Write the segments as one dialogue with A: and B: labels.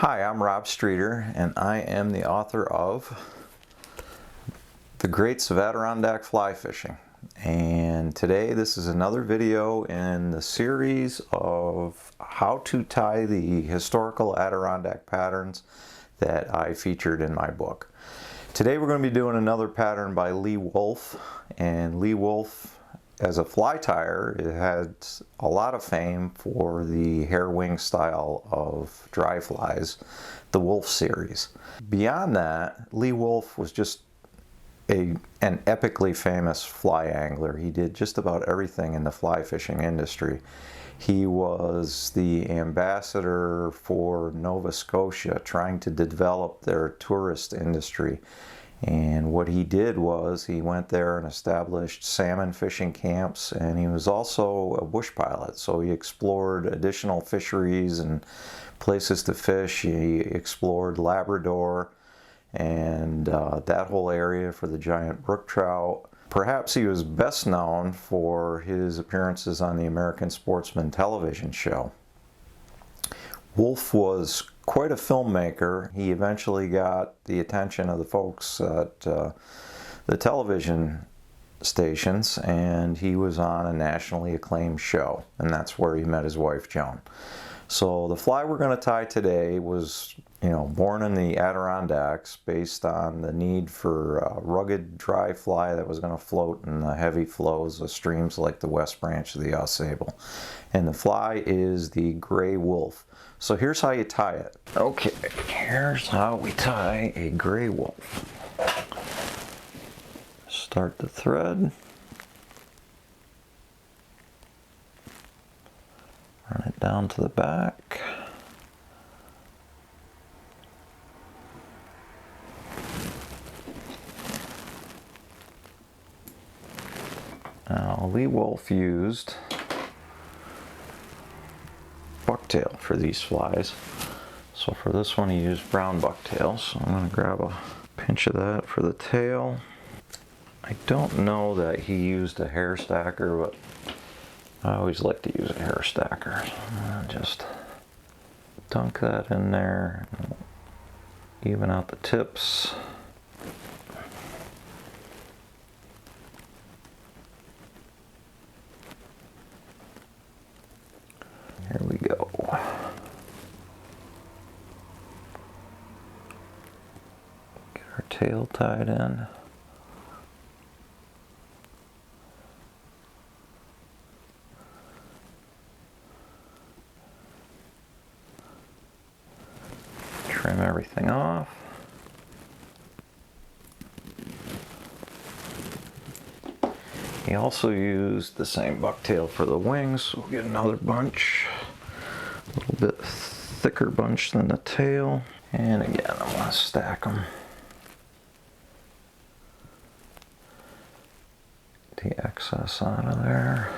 A: Hi, I'm Rob Streeter, and I am the author of The Greats of Adirondack Fly Fishing. And today this is another video in the series of how to tie the historical Adirondack patterns that I featured in my book. Today we're going to be doing another pattern by Lee Wulff, and Lee Wulff, as a fly tyer, it had a lot of fame for the hairwing style of dry flies, the Wulff series. Beyond that, Lee Wulff was just an epically famous fly angler. He did just about everything in the fly fishing industry. He was the ambassador for Nova Scotia, trying to develop their tourist industry. And what he did was he went there and established salmon fishing camps, and he was also a bush pilot. So he explored additional fisheries and places to fish. He explored Labrador and that whole area for the giant brook trout. Perhaps he was best known for his appearances on the American Sportsman television show. Wulff was quite a filmmaker. He eventually got the attention of the folks at the television stations, and he was on a nationally acclaimed show, and that's where he met his wife Joan. So the fly we're going to tie today was, born in the Adirondacks based on the need for a rugged dry fly that was going to float in the heavy flows of streams like the West Branch of the Ausable. And the fly is the Gray Wulff. So here's how you tie it. Okay, here's how we tie a Gray Wulff. Start the thread. Run it down to the back. Now, Lee Wulff used bucktail for these flies. So for this one he used brown bucktail. So I'm going to grab a pinch of that for the tail. I don't know that he used a hair stacker, but I always like to use a hair stacker. Just dunk that in there, even out the tips. Here we go. Get our tail tied in. Trim everything off. He also used the same bucktail for the wings, so we'll get another bunch. A little bit thicker bunch than the tail. And again, I'm going to stack them. The excess out of there.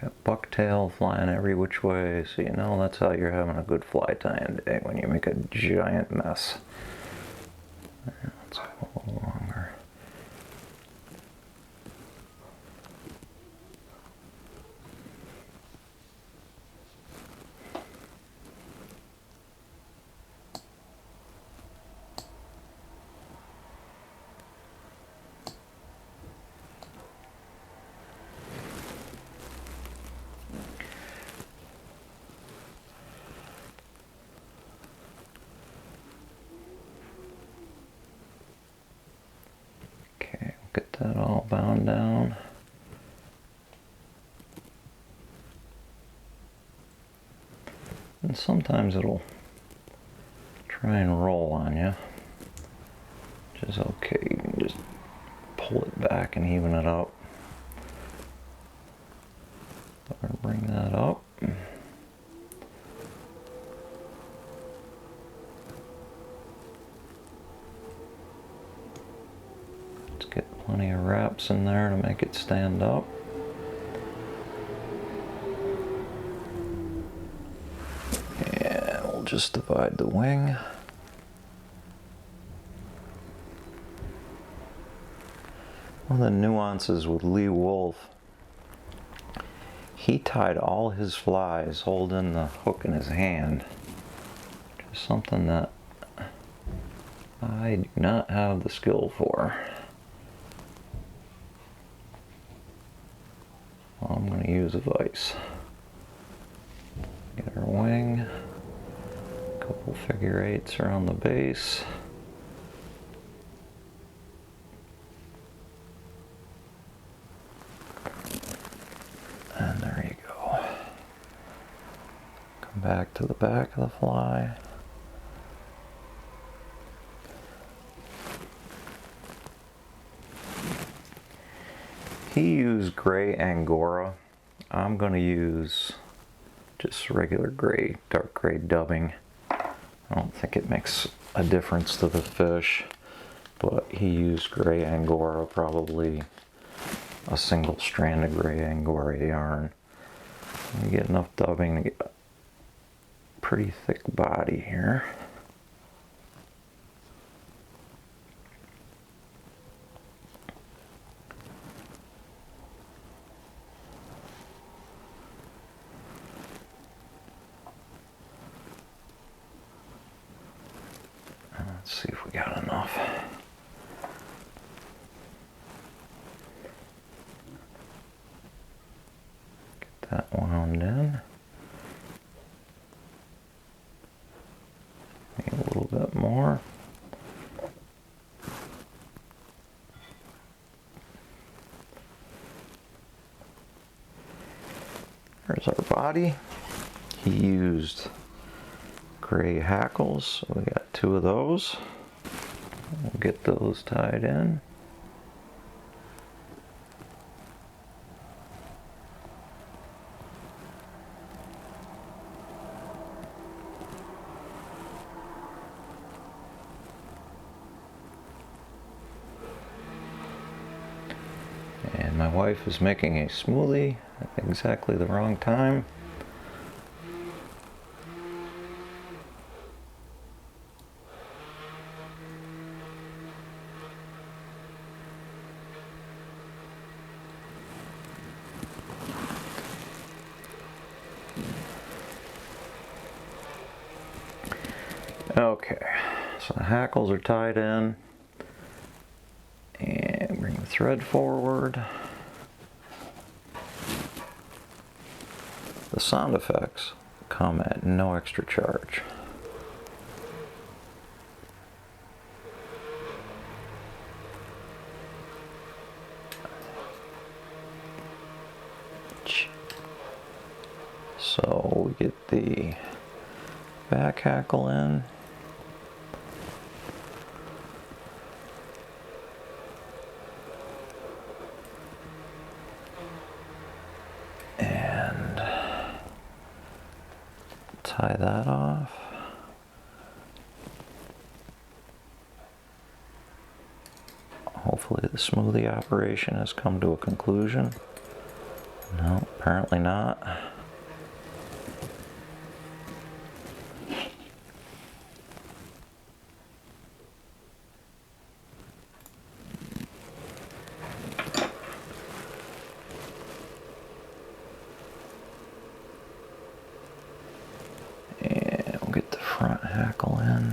A: Got bucktail flying every which way, so you know that's how you're having a good fly tying day, when you make a giant mess. Let's go a little longer. Get that all bound down. And sometimes it'll try and roll on you, which is okay. You can just pull it back and even it up. Or bring that up. Plenty of wraps in there to make it stand up. And we'll just divide the wing. One of the nuances with Lee Wulff, he tied all his flies holding the hook in his hand. Just something that I do not have the skill for. Well, I'm going to use a vise. Get our wing, a couple figure eights around the base. And there you go. Come back to the back of the fly. He used gray Angora. I'm going to use just regular gray, dark gray dubbing. I don't think it makes a difference to the fish, but he used gray Angora, probably a single strand of gray Angora yarn. You get enough dubbing to get a pretty thick body here. Let's see if we got enough. Get that wound in. Maybe a little bit more. There's our body. He used gray hackles, so we got 2 of those. We'll get those tied in. And my wife is making a smoothie at exactly the wrong time. Okay, so the hackles are tied in, and bring the thread forward. The sound effects come at no extra charge. So we get the back hackle in. And tie that off. Hopefully the smoothie operation has come to a conclusion. No, apparently not. Front hackle in.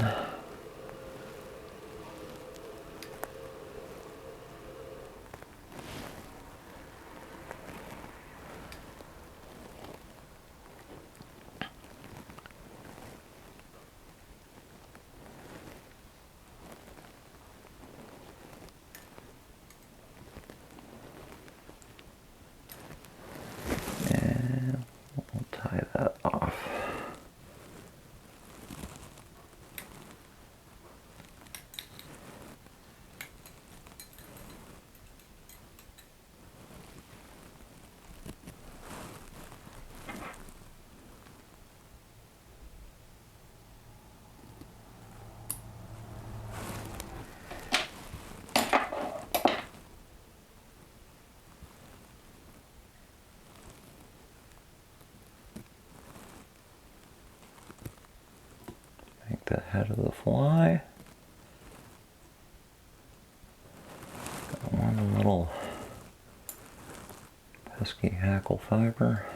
A: the head of the fly. Got one little pesky hackle fiber.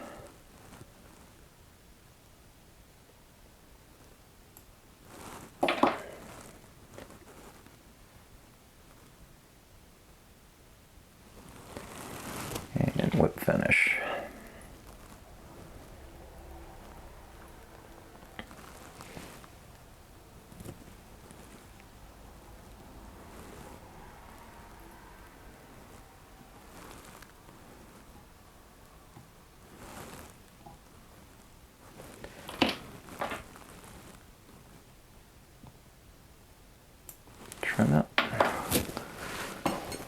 A: And whip finish. Trim it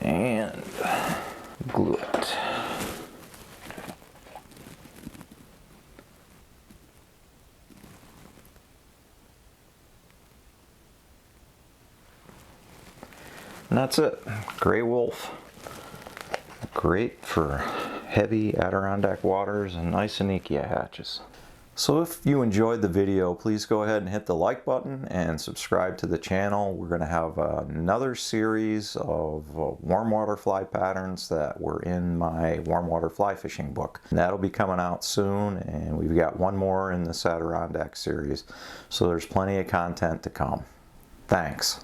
A: and glue it. And that's it. Gray Wulff. Great for heavy Adirondack waters and nice Anikia hatches. So if you enjoyed the video, please go ahead and hit the like button and subscribe to the channel. We're going to have another series of warm water fly patterns that were in my warm water fly fishing book. And that'll be coming out soon, and we've got one more in this Adirondack series. So there's plenty of content to come. Thanks.